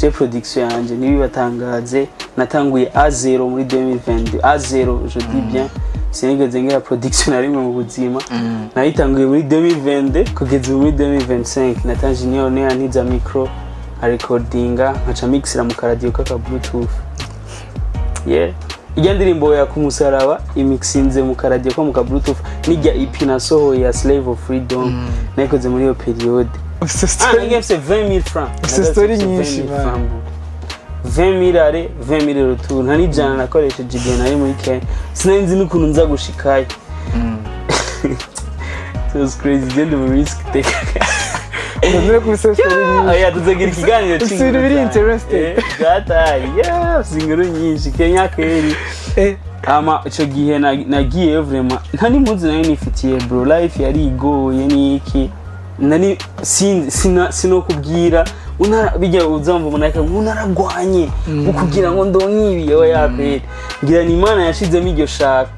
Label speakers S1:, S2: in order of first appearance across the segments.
S1: je production yanje nibibatangaze natanguye A0 muri 2022 A0 je dis bien sinigeze ngira production ari mu buzima nayitanguye muri 2022 kugeza muri 2025 natanje nione aniza micro a recordinga nkaca mixira mu radio kaka bluetooth ijya ndirimbo ya kumusaraba imixinze mu radio ko mu ka bluetooth nijya EP nasohoye ya Slave of Freedom nakoze muri iyo periode ngefse 20000 francs
S2: c'est story nyinshi
S1: 20000 are 20000 retour ntani jana nakoresheje igihe nari muri Kenya sinenzi n'ukuntu nza gushikaye so it's crazy gende mu risk take
S2: None ko story nyinshi
S1: tuzagira ikiganiro
S2: cy'ibintu biri interesting
S1: gata singuru nyinshi Kenya keri ama ico gihe nagiye vraiment ntani muzi nayo nifitiye bro life yari igoye niki nani sinokubwira bijya uzamva umunaka unaragwanye ukugira ngo ndonkibi yo yapere ngira ni Imana yashizemo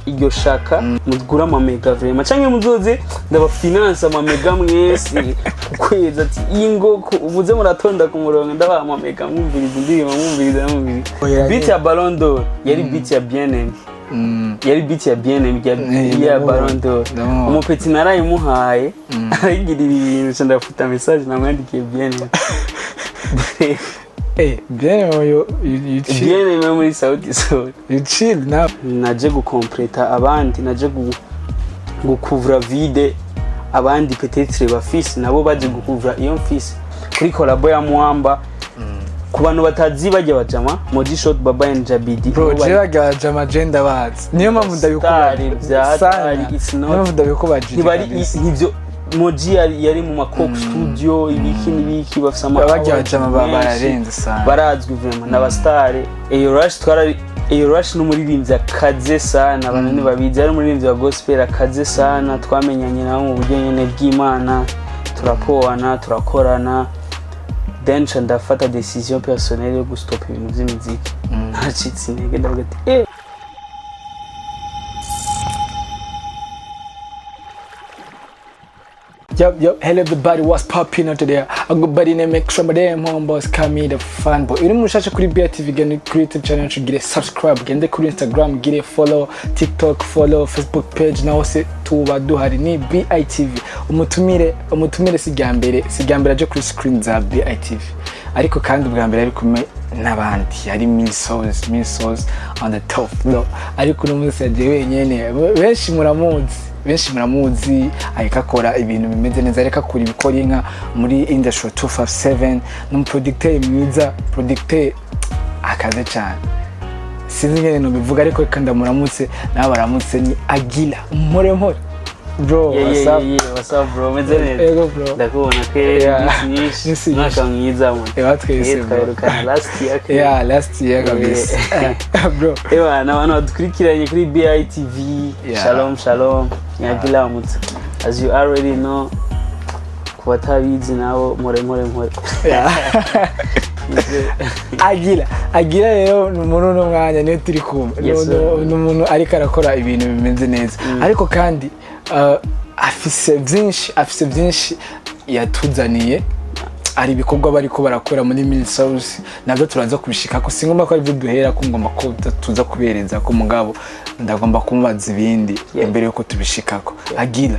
S1: iryo shaka mugura ama mega vraiment canke muzoze ndaba finance ama mega mwese ukweza ati ingo ubuze muratonda ku murongo ndaba ama mega mwumviriza ndiri beat ya Ballon d'Or yari beat ya Bien-Aimé yari beat ya Bien-Aimé ya Ballon d'Or umupeti narayimuhaye aragira ibintu ndafuta message namwandikiye Bien-Aimé Bien-Aimé muri Saudi Sol
S2: you chill now
S1: naje gukompleta abandi naje gukuvura vide abandi peut-être bafise nabo baje gukuvura iyo mfise kuri collabo ya Mwamba ku bantu batazi bajya bajama Moji Shot Baba and Jabidi
S2: bro jega jama gender bads niyo mpamvu ndabikubaje niyo mpamvu ndabikubaje
S1: ntibari ivyo Moji yari mu makok studio ibiki bafisa
S2: bajya jama bararenze sana
S1: barazwi vraiment n'abastare Eyo Rush n'umuririmbyi akaze sana abantu ni babizi ari umuririmbyi wa gospel akaze sana twamenyanye nawe mu buryo nyene bw'Imana turapoana turakorana then ndafata decision personnelle yo gustop ibintu by'imiziki ntacitse intege ndavuga ati
S2: Yo, hello everybody, what's popping out today? I go by the name of some of them homeboys call me the fanboy. Uri mushasha kuri BITV gende creative channel gire subscribe, gende kuri Instagram gire follow, TikTok follow, Facebook page na hose tuba duhari ni BITV. Umutumire sigambere aje kuri screen za BITV. Ariko kandi bwa mbere ari kumwe n'abandi ari Milsos on the top floor. Ariko no munsi yaje wenyene benshi muramuzi ayikakora ibintu bimeze neza areka kuri bikora inka muri industry 257 n'umuproducteur mwiza producteur akaze cyane sinzi ngene no bivuga ariko kandi muramutse nabaramutse ni Agila mpore bro
S1: what's up bro meze neza
S2: ego bro
S1: ndakubona ke mwaka mwiza mu
S2: twese
S1: twirukana last year
S2: kabisa bro
S1: n'abantu badukurikiranye kuri BITV shalom Agila mutse as you already know kubatabizi nabo mpore
S2: Agila rero n'umuntu n'umwanya niyo turi kumwe n'umuntu ariko arakora ibintu bimeze neza ariko kandi afise byinshi yatuzaniye ari ibikorwa bariko barakora muri Milsos nabyo turaza kubishika ko singomba ko ari duhera ko ngomba ko tuza kubereza ko mugabo ndagomba kumubaza ibindi imbere yuko tubishikako Agila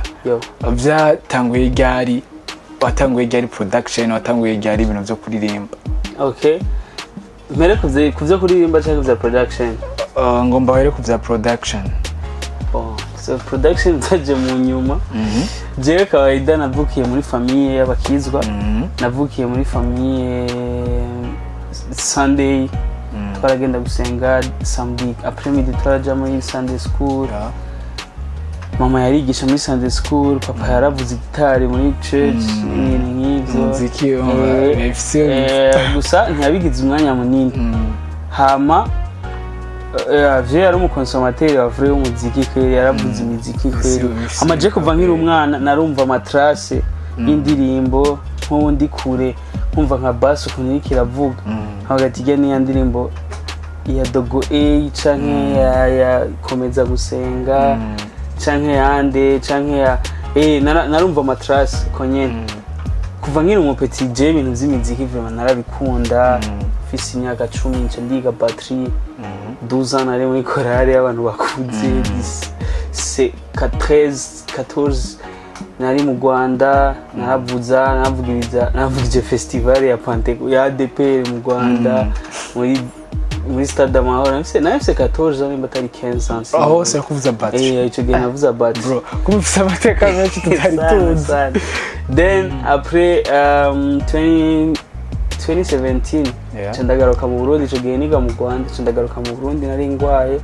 S2: byatanguye ryari watanguye ryari production watanguye ryari ibintu byo kuririmba
S1: okay mbere kuvyo kuririmba cyangwa kuvyo production
S2: ngomba were kuvyo production
S1: so production taje mu nyuma jewe kawaida navukiye muri famille y'abakizwa navukiye muri famille Sunday twaragenda gusenga samedi après-midi turaja muri Sunday school mama yarigisha muri Sunday school papa yaravuze gitari muri church n'ibyo
S2: muziki
S1: gusa ntiyabigize umwanya munini hama yari umukonsomateri wavuye umuziki kwe yaravuze imiziki kwe amaje kuva nkiri umwana narumva amatrace y'indirimbo nkundi kure nkumva nka bass ukuntu kiravuga hagati ya niya ndirimbo ya Dogo A canke ya komeza gusenga canke yande canke ya narumva amatrace ko nyene kuva nkiri umupeti je ibintu by'imiziki vraiment narabikunda mfise imyaka 10 nce ndiga batterie 12 ans nari muri chorale y'abantu bakuze 14 nari mu Rwanda naravugije festival ya Pentecôte ya ADPR mu Rwanda muri stade Amahoro nafise 14 ans batari 15 ans
S2: aho se kuvuza batterie
S1: ico gihe navuza batterie
S2: bro kumufisa amateka menshi tutari tuzi
S1: then après 2017 ndagaruka mu Burundi ico gihe niga mu Rwanda ndagaruka mu Burundi nari ngwaye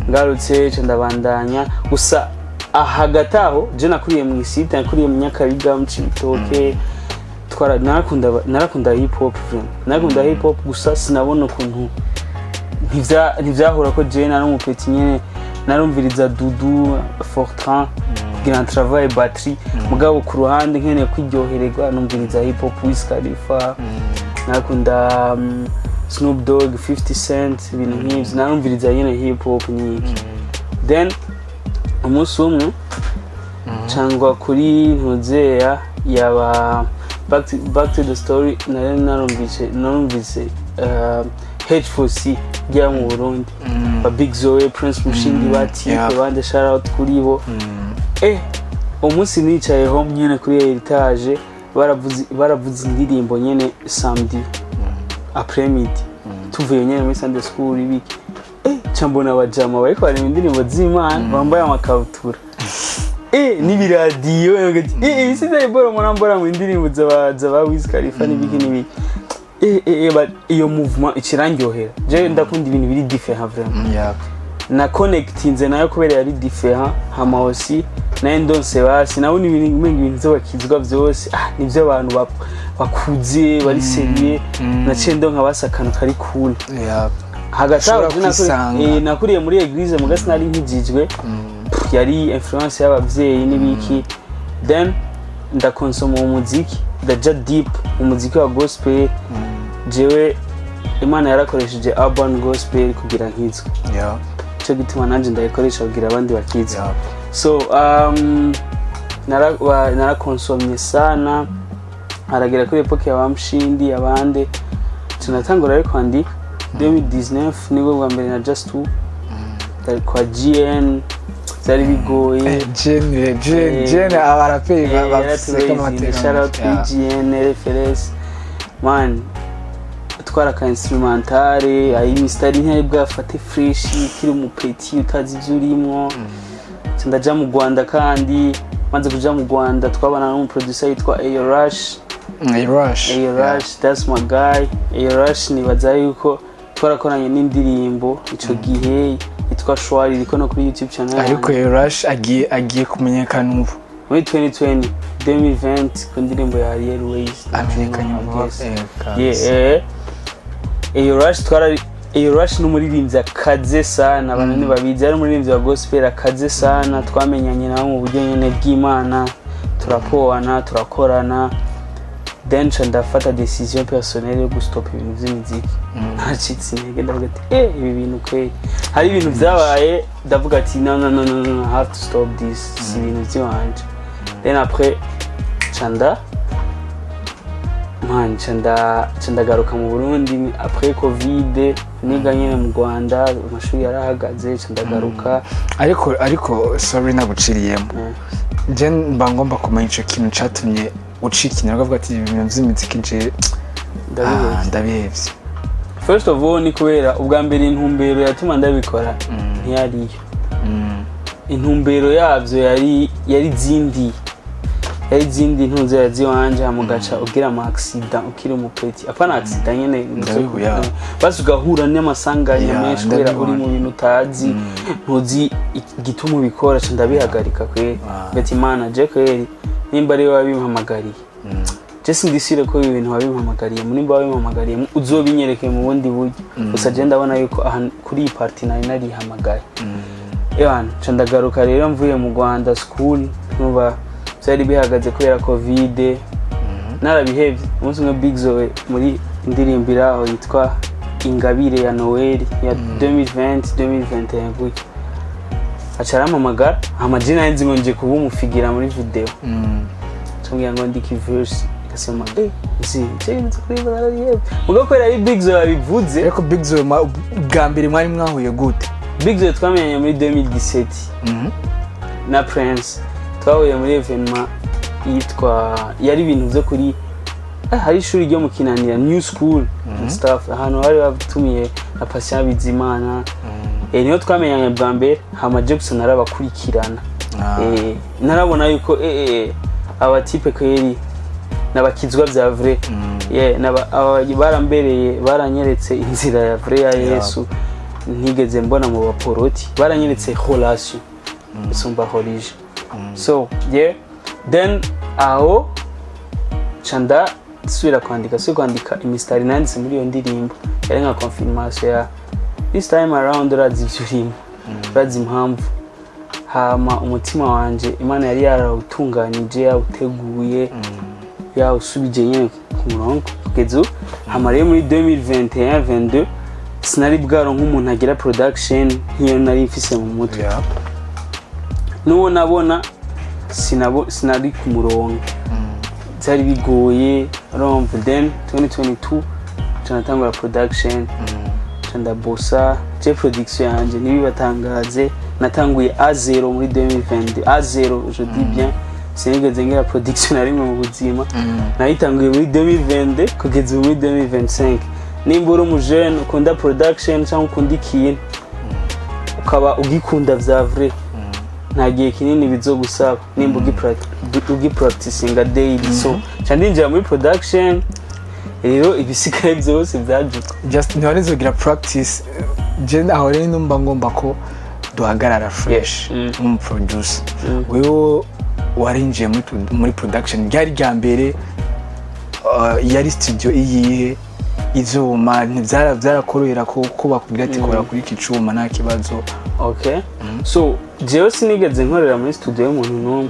S1: ngarutse ndabandanya gusa hagati aho je nakuriye mu isite nakuriye mu Nyakabiga mu Cibitoke narakunda hip hop narakunda hip hop gusa sinabona ukuntu ntivyahura ko je nari umupeti nyene narumviriza Dudu Fortran kugira travail batterie mugabo ku ruhande nkene kwiryohererwa numviriza hip hop Wiz Khalifa narakunda Snoop Dogg 50 Cent ibintu nk'ivyo narumviriza nyene hip hop nyiki then umunsi umwe cyangwa kuri ntuzeya yaba back to the story narumvise H4C bya mu Burundi ba Big Zoe Prince Mushindi bati bande shout out kuri bo umunsi nicaye home nyene kuri Heritage baravuze indirimbo nyene samedi après midi tuvuye nyene muri Sunday school ibiki chambona abajama bariko bari indirimbo z'Imana bambaye amakabutura n'ibiradiyo ibisize iboro monambora mu indirimbo z'aba Wiz Khalifa n'ibiki iyo movement ikirangyohera je ndakunda ibintu biri different vraiment na connectinze nayo kubera yari different hama aussi naye ndonse basi nabona ibintu z'abakizwa vyose nivyo abantu bakuze bari serieux naciye ndonka basakana kari cool hagati aho nakuriye muri eglise mugasi nari nkijijwe yari influence y'abavyeyi n'ibiki then ndakonsoma umuziki ndaja deep umuziki wa gospel jewe Imana yarakoresheje urban gospel kugira nkizwe cyo gituma nanje ndayikoresha kugira abandi bakizwe so narakonsomye sana aragera kuri epoke ya Bamshindi abande tunatangura ariko kwandika 2019 nibwo bwa mbere na Just 2 kwa GN zari bigoye
S2: Gen abaraperi bafise amateka
S1: shout out GN reference man twara ka instrumentale ayi mistari ntebwa afate fresh kiri mu peti utazi vyurimo ndaja mu Rwanda kandi manze kuja mu Rwanda twabana n'umu producer yitwa A-Rush that's my guy A-Rush nibaza yuko twarakoranye n'indirimbo ico gihe yitwa Shwari iriko no kuri YouTube channel
S2: ariko A-Rush agiye kumenyekana ubu
S1: muri 2020 ku ndirimbo ya Ariel Ways
S2: amenyekanye
S1: A-Rush n'umuririmbyi akaze sana abantu nibabizi ari umuririmbyi wa gospel akaze sana twamenyanye nawe mu buryo nyene bw'Imana turapoana turakorana then ndafata decision personnelle yo gustop ibintu by'imiziki ntacitse intege ndavuga ati ibi bintu kweli hari ibintu byabaye ndavuga ati no I have to stop this si ibintu by'wanje then après ndagaruka mu Burundi après covid niga nyene mu Rwanda amashuri yarahagaze ndagaruka
S2: ariko sorry naguciriyemo je mba ngomba kumenya ico kintu catumye ucikinira ukavuga ati ibintu by'imiziki nje ndabihevye
S1: first of all ni kubera ubwa mbere intumbero yatuma ndabikora ntiyariyo intumbero yavyo yari zindi ntuze yaziwanje hamugaca ugira ama accident ukiri umupeti apana accident nyene basi ugahura n'amasanganya menshi kubera uri mu bintu utazi ntuzi igituma ubikora ndabihagarika kweri gati Imana je kweri nimba ari wabimpamagariye je sindisire ko ibintu wabimpamagariye nimba wabimpamagariye uzobinyereke mu bundi buryo gusa je ndabona yuko kuri iyi party nari hamagaye ndagaruka rero mvuye mu Rwanda school numva byari bihagaze kubera covid narabihevye umunsi umwe Big Zoe muri indirimbo iraho yitwa Ingabire ya Noel ya 2020-2021 gutyo acaramamagara amajina yanzi ngo nje kuba umufigira muri video tumbwira ngo ndiki verse bakasema si cyane kuri barariye mugo kwera ari Big Zo yabivuze
S2: ariko Big Zo bwa mbere mwari mwahuye gute
S1: Big Zo twamenyanye muri 2017 na Prince twahuye muri evenement yitwa yari ibintu byo kuri hari ishuri ryo mu Kinanira New School staff ahantu bari batumiye na Patient Bizimana niyo twamenyanye bwa mbere hama Jackson arabakurikirana narabona yuko abatipe kweri nabakizwa bya vrai barambereye baranyeretse inzira ya vrai ya Yesu ntigeze mbona mu baporoti baranyeretse relation isumba religion so then aho chanda subira kwandika imistari nanditse muri iyo ndirimbo yari nka confirmation ya this time around razivurimo razimpamvu hama umutima wanje Imana yari yarawutunganije yawuteguye yawusubije nyene ku murongo kugeza hama rero muri 2021-22 sinari bwaro nk'umuntu agira production nk'iyo nari mfise mu mutwe nuwo nabona sinari ku murongo byari bigoye around then 2022 canatangura production canda bossa je production yanje nibi batangaze natanguye A0 muri 2020 A0 je dis bien sinigeze ngira production ari mu buzima nayitanguye muri 2020 kugeza muri 2025 nimba uri umujene ukunda production cyangwa ukunda ikintu ukaba ugikunda vya vrai nta gihe kinini bizogusaba nimba ugipracticinga daily so candinjira muri production rero ibisigaye byose byajuka
S2: just ntiwarizogira practice je aho rero numva ngomba ko duhagarara fresh producer wewe warinjiye muri production ryari rya mbere yari studio iyihe izuma ntibyarakorera ko bakubwira ati kora kuri kicuma nta kibazo
S1: okay so jewe sinigeze nkorera muri studio y'umuntu n'umwe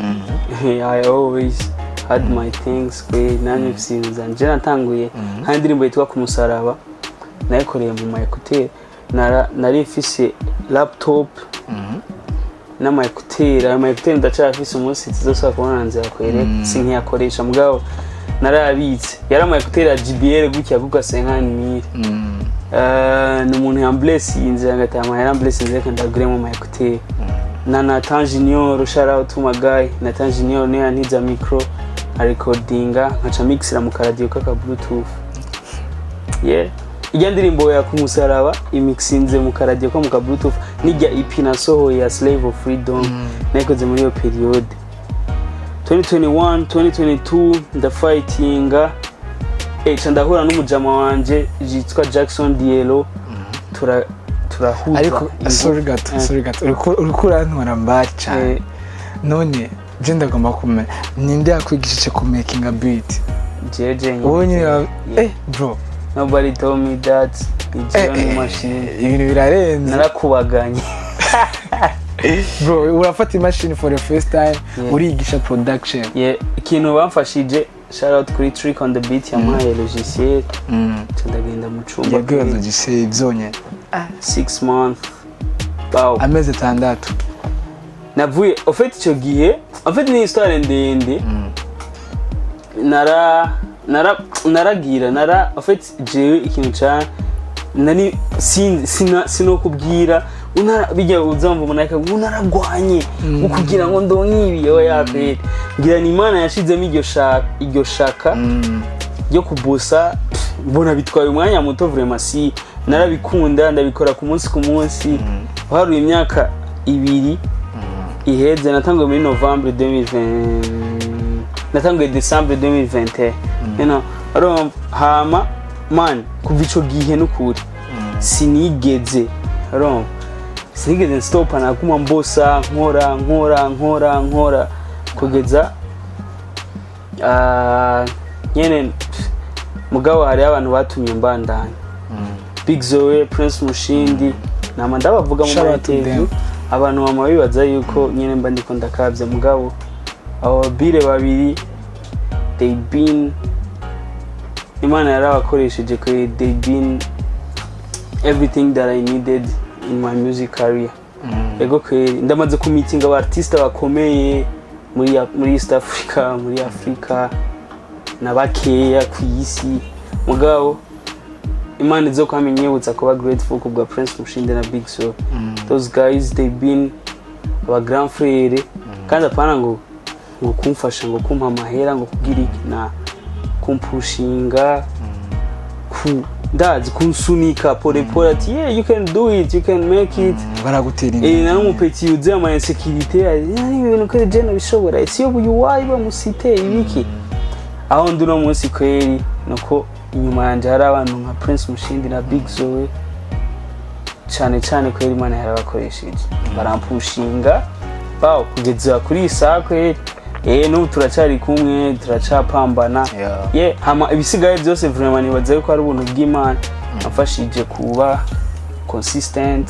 S1: I always had my things nani mfise nje natanguye nta ndirimbo yitwa ku musaraba nayikoreye mu ma écouteurs nari mfise laptop na ma écouteurs ndacafise umunsi tuzosaba kubona nzira kwereka sinkiyakoresha mugabo narabitse yari ama écouteurs ya JBL gutya kuko 50,000 n'umuntu yamblessinze agatama yamblessinze kandi aguremo ama écouteurs na Nathan Junior shout out to my guy Nathan Junior ne yantiza micro a recordinga nkaca mixira mu radio kaka bluetooth ijya ndirimbo ya kumusaraba imixinze mu radio ko mu ka bluetooth nijya EP nasohoye ya Slave of Freedom nakoze muri iyo period 2021 2022 ndafightinga ndahura n'umujama wanje yitwa Jackson Dielo turahuza
S2: ariko sorry gato urikurantora mbari cyane none je ndagomba kumenya ninde yakwigishije ku making a beat
S1: jeje
S2: ubonye bro
S1: nobody told me that it's your machine
S2: ibintu birarenze
S1: narakubaganye
S2: bro urafata imashini for the first time urigisha production
S1: ikintu bamfashije shout out kuri Trick on the beat yampaye logiciel ndagenda mu cumba
S2: yego logiciel byonye
S1: 6 months
S2: ameze 6
S1: navuye en fait icyo gihe en fait ni histoire ndende naragira en fait jewe ikintu cyane nani sinokubwira bijya uzamva umunaka unaragwanye ukugira ngo ndonkibi yapere ngira ni Imana yashizemo iryo shaka ryo kubusa mbona bitwaye umwanya muto vraiment si narabikunda ndabikora ku munsi haruye imyaka 2 iheze natanguye muri November 2020 natanguye December 2020 hama man kuva ico gihe n'ukuri sinigeze stop anaguma mbosa nkora kugeza nyene mugabo hari abantu batumye mbandanya Big Zo Prince Mushindi nama ndabavuga mu interview abantu bama bibaza yuko nyene mba ndiko ndakabye mugabo abo bire babiri they been Imana yarabakoresheje ko they been everything that I needed in my music career ego kweri ndamaze ku meeting aba artiste bakomeye muri East Africa muri Africa nabakeya ku isi mugabo Imana izo kwamenyebutsa kuba grateful kubwa Prince Mushinde na Big So. Those guys they been aba grand frère kandi apana ngo kumfasha ngo kumpa amahera ngo kugira iki na kumpushinga ku ndazi kunsunika pole pole ati yeah you can do it, you can make it.
S2: Baragutera imbere.
S1: Na umupeti yuze ama insecurity ibintu ko je nabishobora isi yo buyuwayi bamusite ibiki aho nduno munsi kweri nuko inyuma yanje hari abantu nka Prince Mushindi na Big Zoe cyane kweri Imana yarabakoresheje barampushinga bawo kugeza kuri isakwe n'ubu turacari kumwe turacapambana hama ibisigaye byose vraiment nibaza yuko ari ubuntu bw'Imana afashije kuba consistent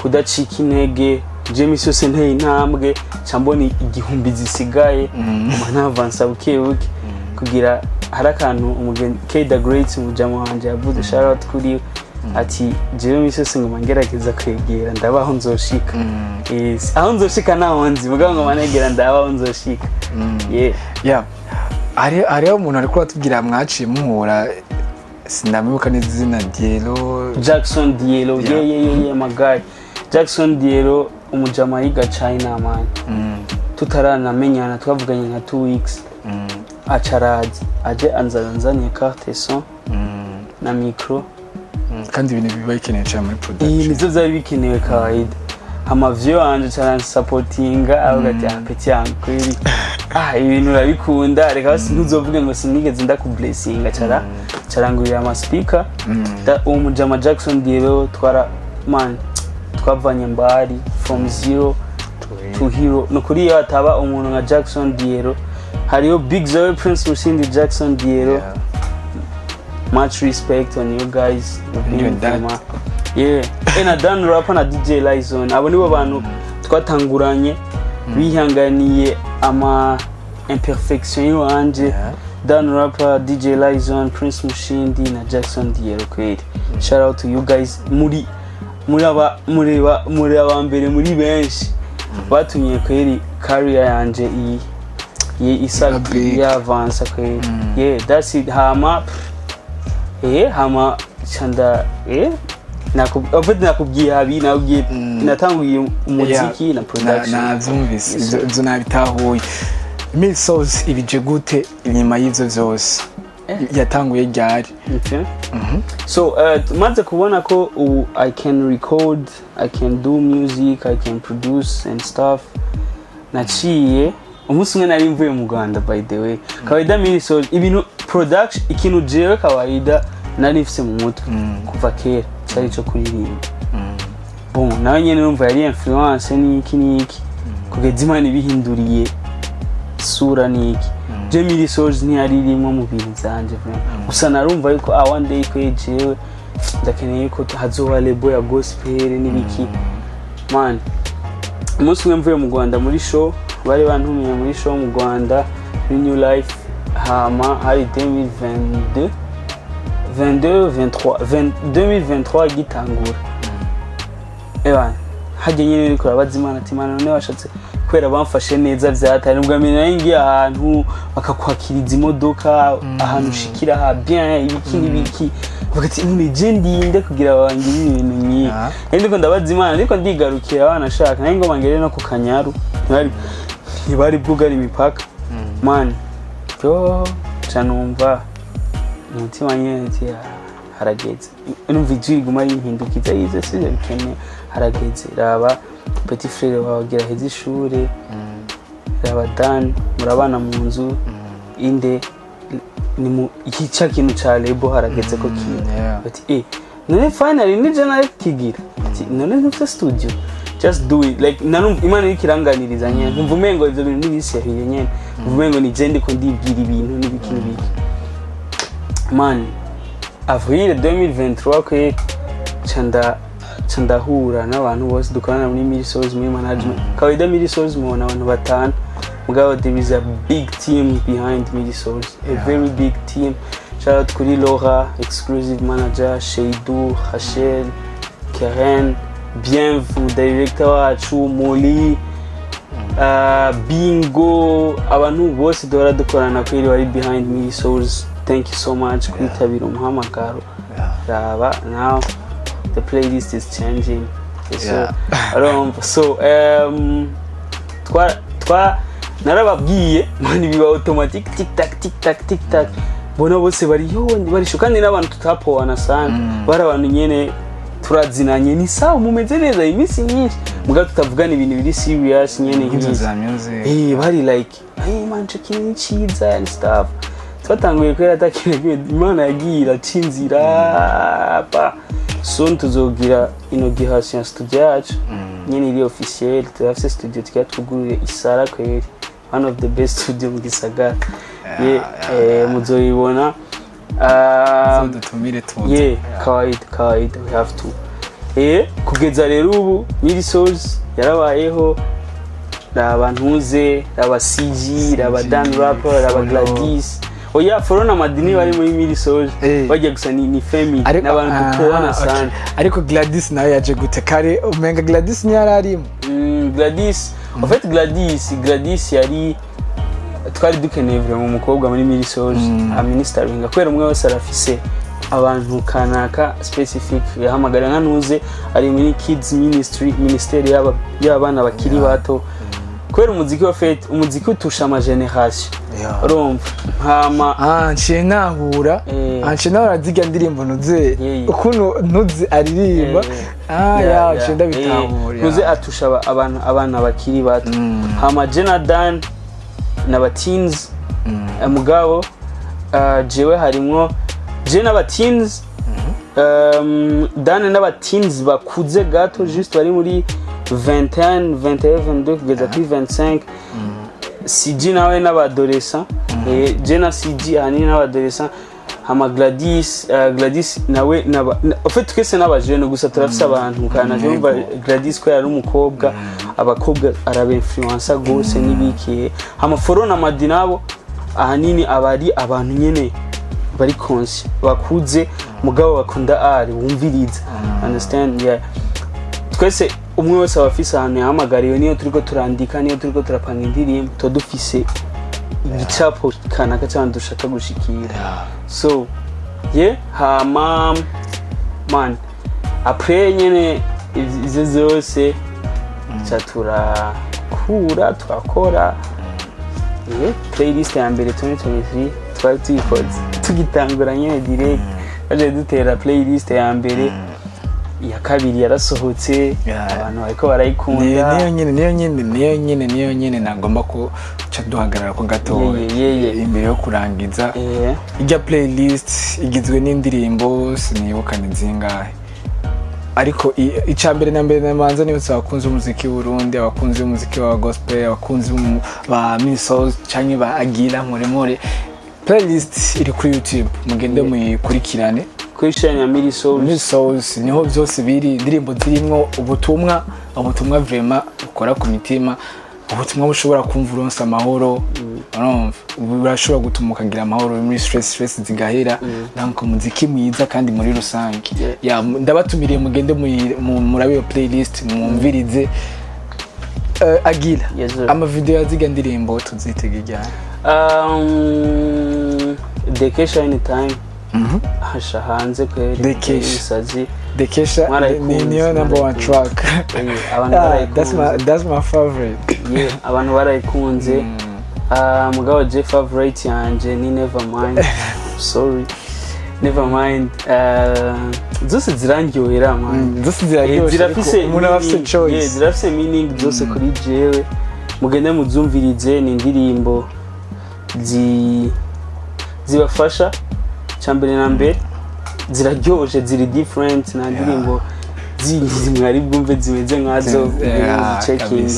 S1: kudacika intege James yose nteye intambwe cyambona igihumbi zisigaye umana avansa bukebuke kugira hari akantu umugeni K the Great mujamo hanje yavuze shout out kuri ati James yose ngo mangerageza kwegera ndabaho nzoshika aho nzoshika naho nzi muga ngo manegera ndabaho nzoshika
S2: ari umuntu ariko atubwira mwaciye muhura sindamibuka n'izina Dielo
S1: Jackson Dielo my guy Jackson Dielo umujamaica China man tutaranamenyana twavuganye nka 2 weeks acarazi aje anzanzanye carte son na micro
S2: kandi ibintu biba bikeneye cyane muri production
S1: nizo zari bikenewe kawaida amavyo anje cyane supportinga abagati apeti yangu kweri ibintu urabikunda reka basi ntuzovuge ngo sinigeze ndakublessinga carangurira ama speaker umujama Jackson Dielo twavanye mbari from zero to hero no kuri yo ataba umuntu nka Jackson Dielo hariyo Big Zoe Prince Mushindi Jackson Dielo much respect on you guys and Dan rapper na DJ Lyson abo nibo bantu twatanguranye bihanganiye ama imperfection yanje Dan rapper DJ Lyson Prince Mushindi na Jackson Dielo kweli shout out to you guys muri abambere muri benshi batumye kweli career yanje isa ya avance kweli that's it hama chanda nakubwiye habi nabwiye natanguye umuziki na production
S2: navyumvise izo nabitahuye Milsos ibije gute inyuma y'ivyo vyose yatanguye ryari
S1: so maze kubona ko I can record, I can do music, I can produce and stuff naciye umunsi umwe nari mvuye mu Rwanda by the way kawaida Milsos ibintu production ikintu jewe kawaida nari mfise mu mutwe kuva kera cyari cyo kuririmba bon nawe nyene numva yari influence niki kugeza Imana ibihinduriye sura niki Milsos ntiyaririmo mu bintu zanje gusa narumva yuko one day kwejewe ndakeneye ko hazoba lebo ya gospel n'ibiki man umunsi umwe mvuye mu Rwanda muri show bari bantumiye muri show mu Rwanda New Life hama hari 2023 gitangura hajye nyine bikora bazimana ati Imana none washatse kwera bamfashe neza vyatari ubwo amenye ngiye ahantu bakakwakiriza imodoka ahantu ushikira ha bien ibiki bagati none je ndinde kugira abangiri ibintu nyi ndiko ndabazimana ndiko ndigarukira abana shaka nayo ngo bangere no ku Kanyaru ntibari bwugara imipaka man canumva umutima nyene harageze numva ijwi guma rihindukiza yize sije bikene harageze raba petit frère wagira heze ishure raba Dan murabana mu nzu inde ni mu iki kintu ca lebo harageze ko ati none finally ni jana kigira ati none nufite studio just do it like nanumva Imana ikiranganiriza nyene numva umengo ivyo bintu nibiseriye nyene numva umengo ni je ndiko ndibwira ibintu n'ibiki man avril 2023 kwe candahura n'abantu bose dukorana muri Milsos muri management kawaida Milsos mubona abantu batanu mugabo there is a big team behind Milsos a very big team shout out kuri Laura exclusive manager Sheidou Rachel Karen Bienvenue director wacu Molly bingo abantu bose duhora dukorana kweri wari behind me souls. Thank you so much kwitabira umuhamagaro. Raba now the playlist is changing. So narababwiye mani biba automatic tic tac bona bose bari shukandi n'abantu tutapowana sana bari abantu nyene turazinanye ni sawa mumeze neza imisi nyinshi muga tutavugana ibintu biri serious nyene nk'izo bari like man checking chiza and stuff twatanguye kwera atakire Imana yagiye iracinzira pa soon tuzogira inauguration studio yacu nyene iri officiel turafise studio twatugurire Isara kweri one of the best studio mu Gisagara muzoyibona
S2: dutumire
S1: kawaida we have to kugeza rero ubu nyiri souls yarabayeho rabantuze raba CG raba Dan rapper raba Gladys Forona Madini bari muri Miri Souls bajya gusa ni family n'abantu tubona sana
S2: ariko Gladys nawe yaje gute kare umenga Gladys nyararimo
S1: Gladys en fait Gladys yari twari dukeneye vraiment umukobwa muri Miri Souls a ministeringa kwera umwe wese arafise abantu kanaka specific yahamagara nkanuze ari muri kids ministry y'abana bakiri bato kwera umuziki wa fait umuziki utusha ama generation urumva nkama
S2: nahura ziga ndirimbo nuze ukuntu nuze aririmba nshenda bitahura
S1: nuze atusha abana bakiri bato hama Jonathan n'aba teens mugabo jewe harimwo je n'aba teens Dan n'aba teens bakuze gato juste bari muri 21 22 kugeza kuri 25 CG nawe n'abadolescent je CG hani n'abadolescent hama Gladys nawe en fait twese n'abajene gusa turafise abantu kana jumva Gladys ko yari umukobwa abakobwa araba influencer gose nibiki hama Forona Madinabo ahanini abari abantu nyene bari conscious bakuze mugabo bakunda ari wumviriza understand twese umwe wese abafise ahantu yahamagariwe niyo turiko turandika niyo turiko turapanga indirimbo to dufise igicapo kanaka cyane dushaka gushikira so hama man après nyene izo zose turakura turakora playlist ya mbere 2023 twari tuyikoze tugitangura nyene direct baje dutera playlist ya mbere iya kabiri yarasohotse abantu bariko barayikunda
S2: niyo nyene nagomba ko duhagarara ko gato imbere yo kurangiza ijya playlist igizwe n'indirimbo sinibukane zingahe ariko icambere na mbere namanza nibutse abakunzi umuziki w'Urundi abakunzi umuziki wa gospel abakunzi ba Misos canke ba Agila muremure playlist iri kuri YouTube mugende muyikurikirane
S1: kuri channel ya Miri
S2: Souls niho byose biri indirimbo zirimwo ubutumwa vraiment ukora ku mitima ubutumwa bushobora kumva uronsa amahoro urashobora gutuma ukagira amahoro muri stress zigahera nanko muziki mwiza kandi muri rusange ndabatumiriye mugende murabe iyo playlist mwumvirize Agila ama video yaziga ndirimbo tuzitegejya
S1: Dekesha anytime hasha hanze kweli
S2: Dekesha niyo number one track that's my favorite
S1: abantu barayikunze mugabo je favorite yanje ni Nevermind zose zirangyohera man
S2: zose zirafise umuntu afise choice
S1: zirafise meaning zose kuri jewe mugende muzumvirize ni indirimbo zibafasha cyambere na mbere ziraryoje ziri different na ndirimbo mwari bwumve zimeze nkazo checking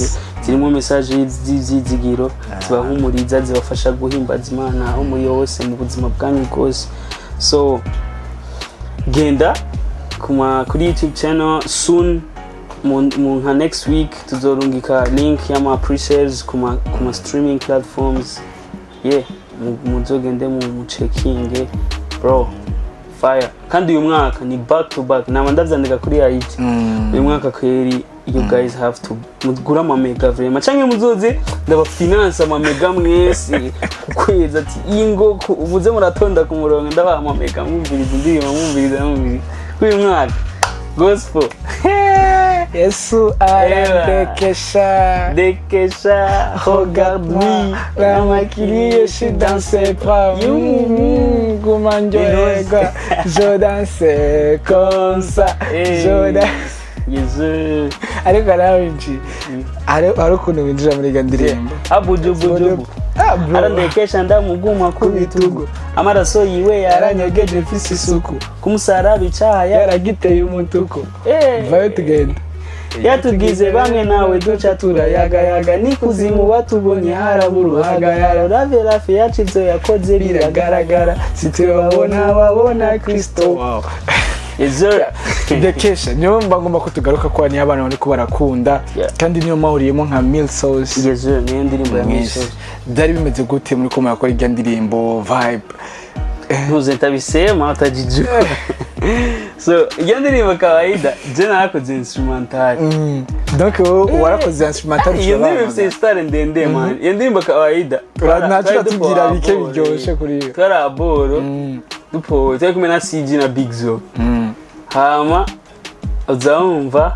S1: zirimo message zizigiro zibahumuriza zibafasha guhimbaza Imana aho muri yose mu buzima bwanyu bwose so genda kuri YouTube channel soon mu next week tuzorungika link ya ma pre-sales kuma streaming platforms muzogende mu checking bro fire kandi uyu mwaka ni back to back nama ndavyandika kuri IT uyu mwaka kweri you guys have to mugura ama mega vraiment canke muzoze ndabafinance ama mega mwese kukweza ati ingo ubuze muratonda ku murongo ndabaha ama mega mwumviriza ndiriba mwumviriza uyu mwaka gospel
S2: Yesu dekesha regarde-moi la maquille je suis dans ses bras comment je danse comme ça je danse
S1: Yesu
S2: ariko nawenji ari ukuntu winjira muri gandirimbo
S1: abujubujubu arandekesha ndamuguma ku bitugu amaraso yiwe yaranyogeje mfise isuku kumusaraba icaha
S2: yaragiteye umutuku vayo tugenda
S1: yatugize bamwe nawe duca turayagayaga nikuzimu batubonye haraburuhagayara rave rafi yacizo yakoze biragaragara babona Kristo
S2: dekesha niyo ngomba kutugaruka kwa ni abana bari kubarakunda kandi niyo mahuriyemo nka Mil Sauce
S1: niyo ndirimbo ya Mil Sauce
S2: byari bimeze gute muri ko yakora irya ndirimbo vibe
S1: ntuze ntabisema utajiju so irya ndirimbo kawaida je nakoze instrumental
S2: donc warakoze instrumental
S1: iyo ndirimbo ifite style ndende man iyo ndirimbo kawaida
S2: nacu tugira bike biryoshe kuri iyo
S1: twaraboro dupo turi kumwe na CG na Big Zo hama uzamva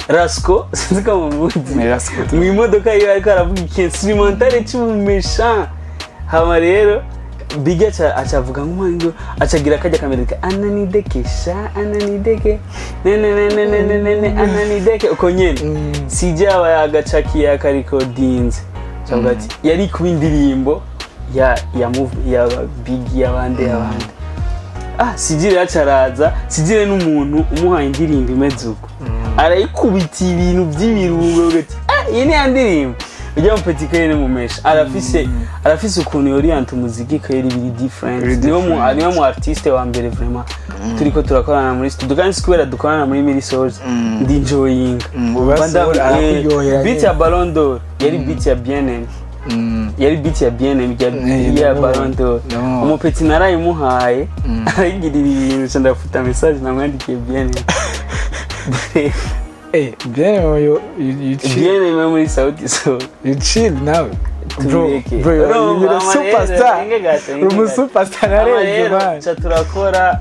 S1: Rasco sinzi ko mubuzi mu imodoka yiwe ariko aravuga instrumental cy'umesha hama rero Big acavuga ngo acagira kajya kamereka ananidekesha ananideke ne ananideke uko nyene CG aba yagacakiye akarecordings cyangwa ati yari kubindirimbo ya move ya Big yabande Sigire yacaraza Sigire n'umuntu umuhaye indirimbo imeze uko arayikubita ibintu by'ibirungo gati iyi ni indirimbo ujya mu petit kene mu mesha arafise ukuntu yorient umuziki kayeri biri different niyo mu artiste wa mbere vraiment turiko turakorana muri studio kandi square dukorana muri Mil Sauce ndi enjoying beat ya Ballon d'Or yari beat ya Bien yari beat ya Bien ya Ballon d'Or umupeti narayimuhaye arigirira ibintu ndafuta message namwandikiye Bien
S2: Bien yo
S1: Bien muri Sauti so
S2: you chill now bro you're a superstar uri superstar narenze man
S1: turakora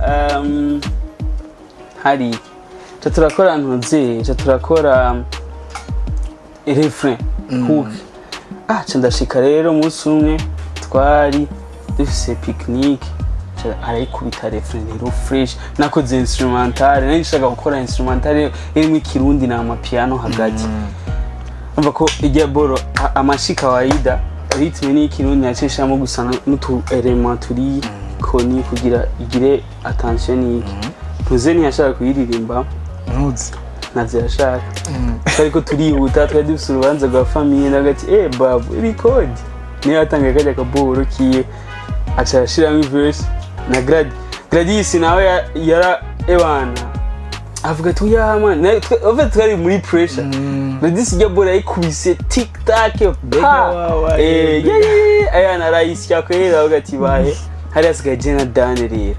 S1: hari turakora ntuze turakora refrain hook ndashika rero umunsi umwe twari dufise picnic arayikubita refrain rero fresh nakoze instrumental nishaka gukora instrumental irimo ikirundi na amapiano hagati umva ko ijya boro amashika waida ritme ni ikirundi yacishamo gusa n'utu element turi koni kugira igire attention yiki tuze ntiyashaka kuyiririmba
S2: ntuzi
S1: nazirashaka ariko turihuta twari dufite urubanza rwa famille nagati babu record niyo atangaye kajya kaboro kiye acashiramo verse na Gladys nawe yara ebana avuga tu man over twari muri pressure Gladys ijya bora ikubise tic tac ayana rais yakwera agati bahe hari asigaye Jena Daniel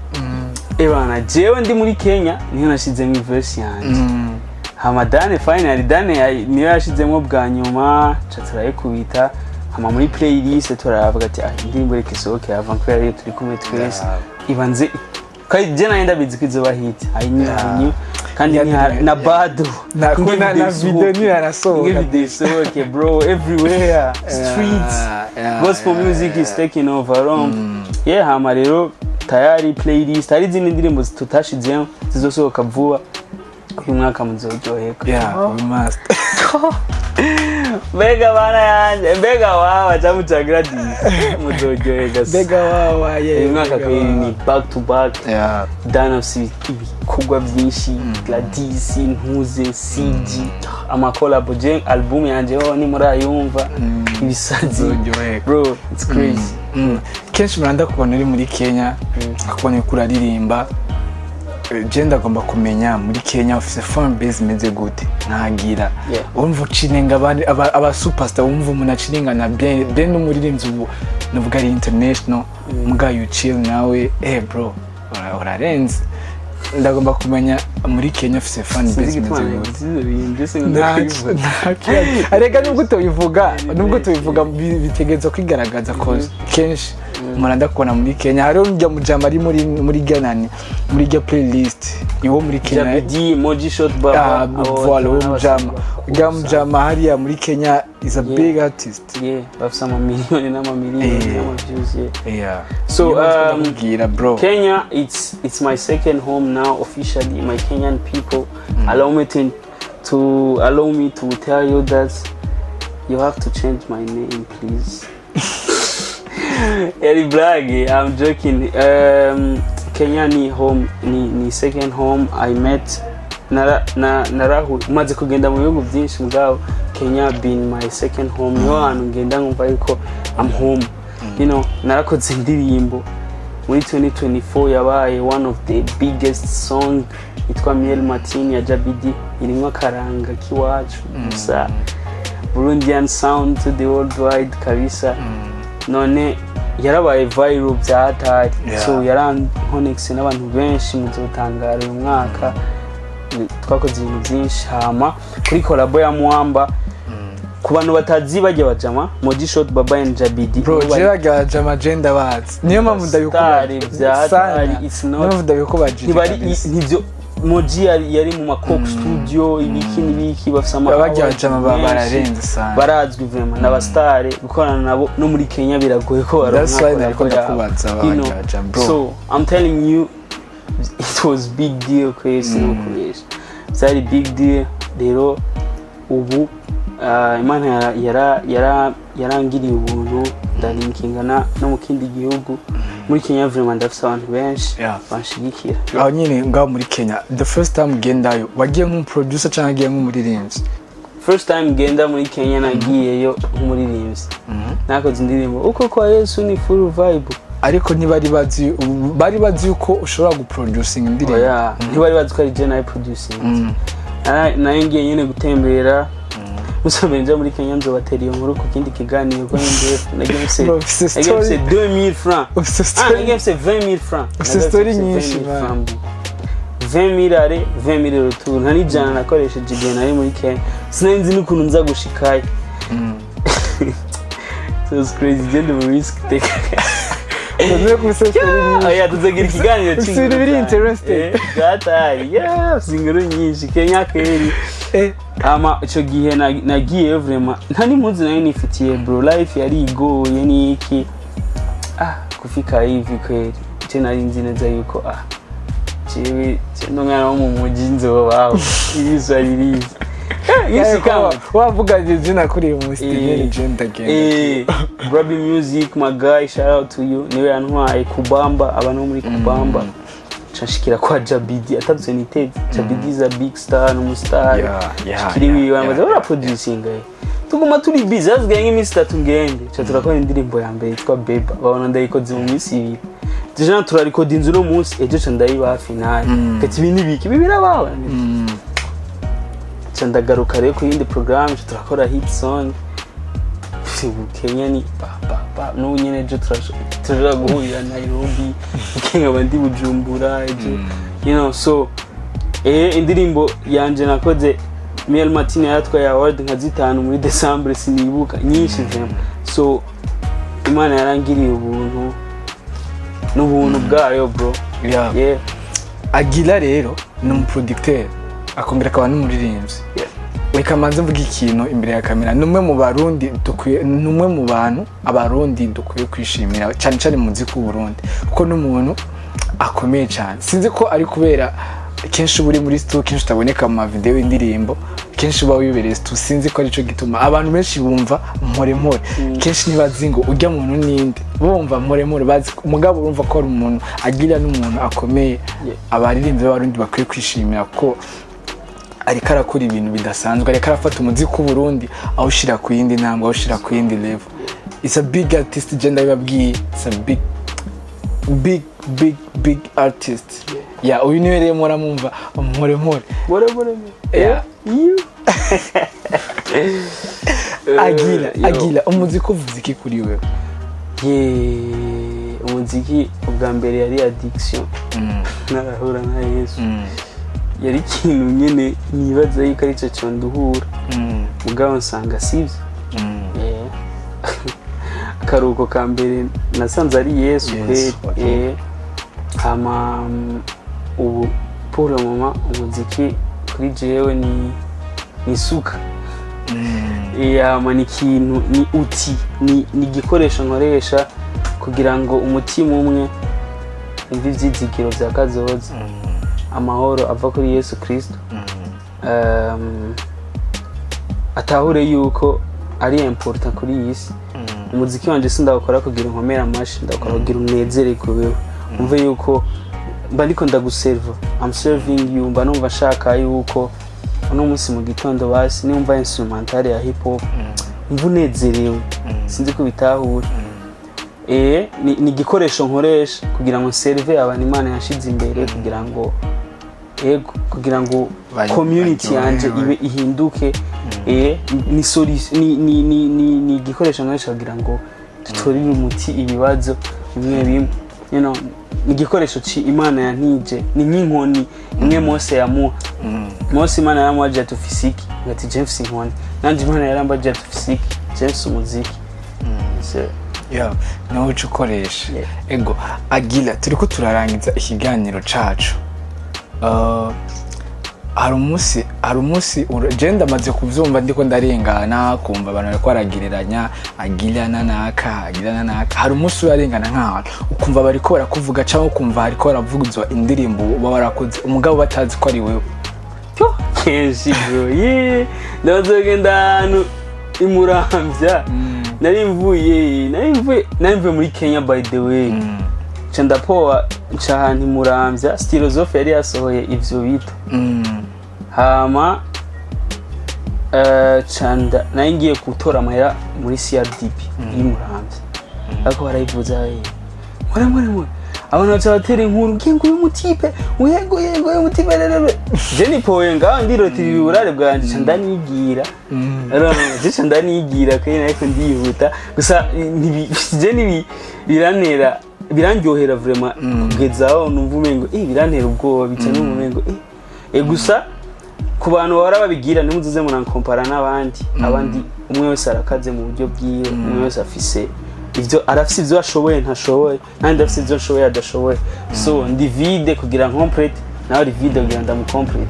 S1: ebana jewe ndi muri Kenya niyo nashizemo verse yanje Hamadane finally Dane niyo yashizemo bwa nyuma turayikubita hama muri playlist turavuga ati indirimbo reke soke ava ko yari turi kumwe twese ibanze kai Jena yenda bizikizo bahiti ayinyu kandi na bado
S2: na video ni arasohoka
S1: video soke bro everywhere streets gospel music is taking over hama rero tayari playlist hari zindi ndirimbo tutashizemo zizosohoka vuba uyu mwaka muzoryoheka
S2: we must
S1: Bega bana yanje bega wawa chamucha Gladys muzoryoheka
S2: bega wawa
S1: uyu mwaka ni back to back danafsi kugwa byinshi Gladys ntuze CG ama collab album yanje ni murayumva ibisazi bro it's crazy
S2: kenshi muranda kubona uri muri Kenya akubona kuraririmba genda agomba kumenya muri Kenya office fan base meze gute ntagira umva ucinenga abandi aba superstar umva umuntu acinenga na Ben umuririmbyi ubu nuvuga ari international muga you chill nawe bro urarenze ndagomba kumenya muri Kenya ufise fan base arega nubwo tubivuga bitegeza kwigaragaza cause kenshi umuntu ndakubona muri Kenya hariho njya mujama ari muri Ganani muri ga playlist iwo muri Kenya
S1: Jabidi Moji Shot Baba
S2: voilà mujama hariya muri Kenya is a big artist
S1: bafisa amamiliyoni n'amamiliyoni y'amaviews
S2: so bro
S1: Kenya it's my second home now officially. My Kenyan people allow me to tell you that you have to change my name, please. Eri bragi, I'm joking. Kenya ni home, ni second home. I met narahu maze kugenda mu bihugu byinshi mugabo Kenya been my second home. Yo hano ngenda ngumva yuko I'm home. You know, narakoze indirimbo muri 2024 yabaye one of the biggest song itwa Miel Martin ya Jabidi irimwo akaranga kiwacu gusa Burundian sound to the worldwide kabisa none yarabaye viral byatari so yarankonexe n'abantu benshi muzotangara uyu mwaka twakoze ibintu byinshi hama kuri collabo ya Mwamba ku bantu batazi bajya bajama Moji Shot Baba and Jabidi
S2: bro jeraga jama gender bats niyo mpamvu ndabikubari
S1: it's not nivyo Moji yari mu makok studio ibiki bafisa
S2: bajya jama bararenze sana
S1: barazwi vraiment n'abastare gukorana nabo no muri Kenya biragoye ko
S2: baronka bro
S1: so I'm telling you it was big deal kwese no kwese very big deal rero ubu Imana yarangiriye ubuntu ndarinkingana no mu kindi gihugu muri Kenya vraiment ndafise abantu benshi banshigikira
S2: aho nyine ngaho muri Kenya the first time gendayo wagiye nk'umuproducer cyangwa agiye nk'umuririmbyi
S1: first time genda muri Kenya nagiyeyo nk'umuririmbyi nakoze indirimbo uko kwa Yesu ni full vibe
S2: ariko bari bazi uko ushobora guproducing indirimbo
S1: ntibari bazi ko ari je nayo producing nayo ngiye nyine gutembera musobenja muri Kenya nzobatera iyo nkuru ku kindi kiganiro ko nagiye mse 2000 francs nagiye mse 20000 francs
S2: story nyinshi
S1: 20000 are 20000 retour nta nijana nakoresheje igihe nari muri Kenya sinenzi n'ukuntu nza gushikaye so it's crazy gender risk take tuzagira ikiganiro
S2: cy'ibintu biri interesting
S1: gatari singuru nyinshi Kenya keri ama ico gihe nagiye vraiment nta n'impunzi nayo nifitiye bro life yari igoye niki kufika hivi kweli je nari nzi neza yuko jewe ndongana wo mu muji nzobaho ibizo ririza
S2: yishikama wavuga jina kuri mu studio agenda again
S1: Brabby Music my guy shout out to you niwe yantwaye kubamba abantu muri kubamba chashikira kwa Jabidi atadutse niteze Jabidi is a big star no star kiriwe wamaze ora producing tuguma turi busy azgaye nk'imisi 3 ngende cha turakora indirimbo ya mbere yitwa Beba babona ndayikoze mu misi 2 deja turarecord inzu no munsi ejo cha ndayiba final kati ibintu biki bibirabaho cha ndagaruka rero ku yindi program turakora hit song Kenya ni no nyene ejo turashobora guhurira Nairobi Kenya bandi Bujumbura ejo you know so indirimbo yanje nakoze Miel Martin yatwaye award nka 5 muri December sinibuka nyinshi vraiment so Imana yarangiriye ubuntu n'ubuntu bwayo bro
S2: Aguilaa'a rero ni umuproducteur akongera akaba n'umuririmbyi reka manze mvuga ikintu imbere ya kamera numwe mu barundi numwe mu bantu abarundi dukwiye kwishimira cyane cyane mu muziki w'u Burundi kuko n'umuntu akomeye cyane sinzi ko ari kubera kenshi buri muri studio kenshi utaboneka mu video y'indirimbo kenshi ba wibereye studio sinzi ko arico gituma abantu benshi bumva mpore kenshi nibazi ngo ujya muntu ninde bumva mpore bazi umugabo urumva ko ari umuntu agira n'umuntu akomeye abaririmbyi b'abarundi bakwiye kwishimira ko ariko arakora ibintu bidasanzwe ariko arafata umuziki w'u Burundi awushira ku yindi ntambwe awushira ku yindi level it's a big artist gender babwiye it's a big artist uyu niwe rero muramumva mpore Aguilaa'a umuziki uvuze iki kuri wewe
S1: umuziki ubwa mbere yari addiction narahura na Yesu yari ikintu nyene nibaza yuko ari cyo cyonduhura mugabo nsanga sivyo akaruko ka mbere nasanze ari Yesu kweli hama ubu pour le moment umuziki kuri jewe ni suka ni ikintu ni uti ni igikoresho nkoresha kugira ngo umutima umwe umve ivyizigiro vya kazoza amahoro ava kuri Yesu Kristo atahure yuko ari important kuri iyi si umuziki wanje sindawukora kugira inkomera amashi ndakora kugira unezere kubeho umve yuko mba ndiko ndaguserva I'm serving you mba numva nshaka yuko uno munsi mu gitondo basi nimba instrumental ya hip hop mva unezerewe sinzi ko bitahura ni igikoresho nkoresha kugira ngo serve abantu Imana yashize imbere kugira ngo community yanje ibe ihinduke ni solution ni igikoresho nkoresha kugira ngo dutorere umuti ibibazo bimwe bimwe ni igikoresho Imana yantije ni nk'inkoni imwe Mose yamuha Mose Imana yamuhaje atufisiki ngati James inkoni nanje Imana yarambaje atufisiki James umuziki
S2: nawe uca ukoresha ego Aguila turiko turarangiza ikiganiro cacu hari umunsi je ndamaze kuvyumva ndiko ndarengana kumva abantu bariko baragereranya Aguila nanaka hari umunsi urarengana nk'ahantu ukumva bariko barakuvuga cyangwa ukumva hariko baravuguzwa indirimbo uba warakoze umugabo batazi ko ari wewe
S1: kenshi bro ndazogenda ahantu imuramvya nari mvuye muri Kenya by the way chandapoa ncahantu imuramvya Philosophe yari yasohoye ivyo bita hama chanda naingiye gutora amahera muri CRDP imuramvya ariko barayivuza mure abantu batatera inkuru ngingo y'umutipe uyego y'umutipe rero je ni poye ngaho ndirotira uburare bwanje candanigira je ndanigira kandi ariko ndihuta gusa je birandyohera vraiment kugezaho numva umengo birantera ubwoba bice n'umumengo gusa ku bantu bahora babigira nimuzuze murankompara n'abandi umwe wese arakaze mu buryo bwiwe umwe wese afise ivyo arafise ivyo ashoboye ntashoboye nandi afise ivyo ashoboye adashoboye so ndi vide kugira complete nawe ari vide kugira ndamu complete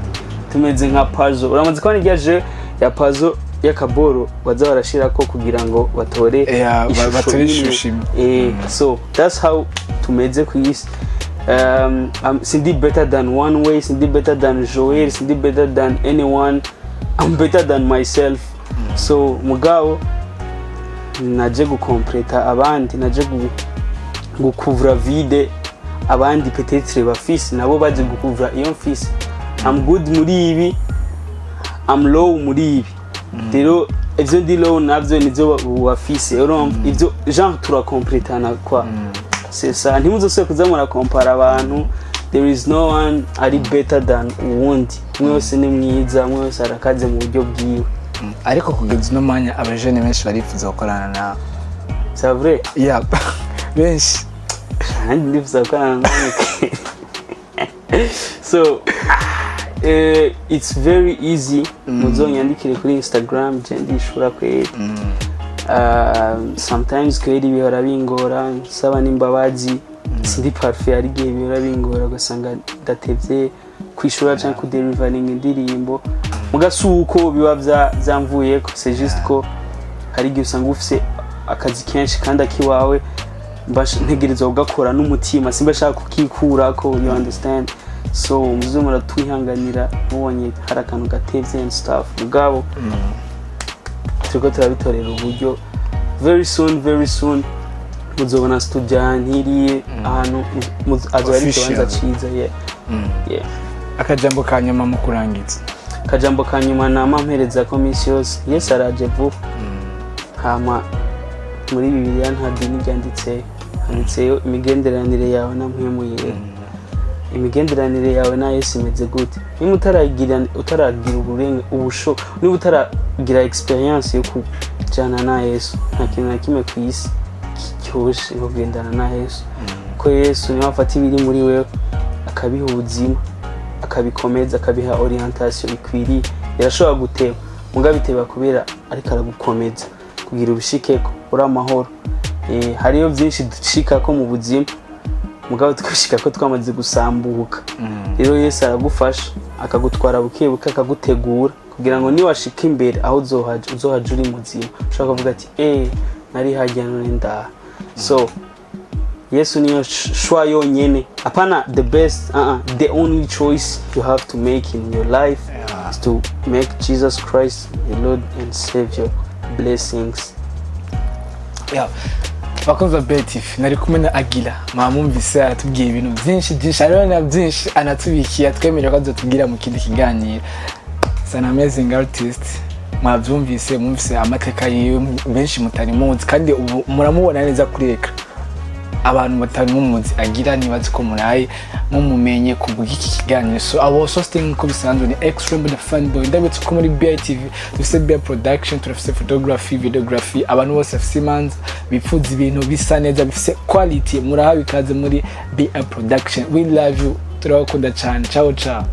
S1: tumeze nka puzzle uramaze kubona iryaje ya puzzle yakaboro baza barashirako kugira ngo batore ishusho so that's how tumeze ku isi sindi better than one way sindi better than Joel sindi better than anyone I'm better than myself so mugabo naje gukompleta abandi naje gukuvura vide abandi peut-être bafise nabo baje gukuvura iyo mfise I'm good muri ibi I'm low muri ibi rero ivyo ndi low navyo nizo wafise ivyo genre turakompletana kwa c'est ça ntimuzose kuzamura compara abantu there is no one ari better than uwundi umwe wese ni mwiza umwe wese arakaze mu buryo bwiwe
S2: ariko kugeza no mwanya abajene benshi barifuza gukorana na
S1: c'est vrai
S2: benshi
S1: ndifuza gukorana nawe so it's very easy muzonyandikire kuri Instagram je ndishura kweli sometimes kweli bihora bingora saba n'imbabazi sindi parfait ari gihe bihora bingora gasanga datevye kwishura cyangwa kudelivering indirimbo mugasuko biba byamvuye ko c'est juste ko hari gihe usanga ufise akazi kenshi kandi akiwawe ntegereza ugakora n'umutima simba shaka kukikura ko you understand so muzumura twihanganira mubonye hari akantu gatevye and stuff mugabo turiko turabitorera uburyo very soon muzobona studio ntiriye ahantu azari kibanza ciza
S2: akajambo kanyuma mu kurangiza
S1: akajambo kanyuma namampereza komisi yose Yesu araje vuba hama muri Bibiliya nta dini handitseyo imigenderanire yawe na mpwemu yera imigenderanire yawe na Yesu imeze gute niba utaragira ubusho niba utaragira experience yo kujana na Yesu nta kintu na kimwe ku isi cyoshe kugendana na Yesu kuko Yesu niwe afata ibiri muri wewe akabiha ubuzima akabikomeza akabiha orientation ikwiriye. Birashobora guteba muga biteba kubera ariko aragukomeza kugira ubishikeko uri amahoro. Hariyo byinshi dushika ko mu buzima mugabo twishika ko twamaze gusambuka. Rero Yesu aragufasha akagutwara bukebuke akagutegura kugira ngo niwashika imbere aho uzohaje uri muzima ushaka kuvuga ati nari hajya none ndaha. So Yesu niyo shwa yonyene, apana the best, the only choice you have to make in your life is to make Jesus Christ your Lord and Savior. Blessings.
S2: Bakunze BTV nari kumwe na Agila mwamumvise atubwiye ibintu byinshi ariho na byinshi anatubikiye atwemerera ko azotubwira mu kindi kiganiro. It's an amazing artist. Mwumvise amateka yiwe benshi mutari muzi kandi muramubona neza kuri ekra. Abantu mutari mumuzi Agira nibazi ko murayi mumumenye kubw'iki kiganiro. So I was hosting ko bisanzwe ni Extreme the Fanboy ndabitse ko muri BITV dufite BI production, turafite photography, videography, abantu bose bafite imanza bifuza ibintu bisa neza bifite quality murahawe ikaze muri BI production. We love you, turakunda cyane. Ciao ciao.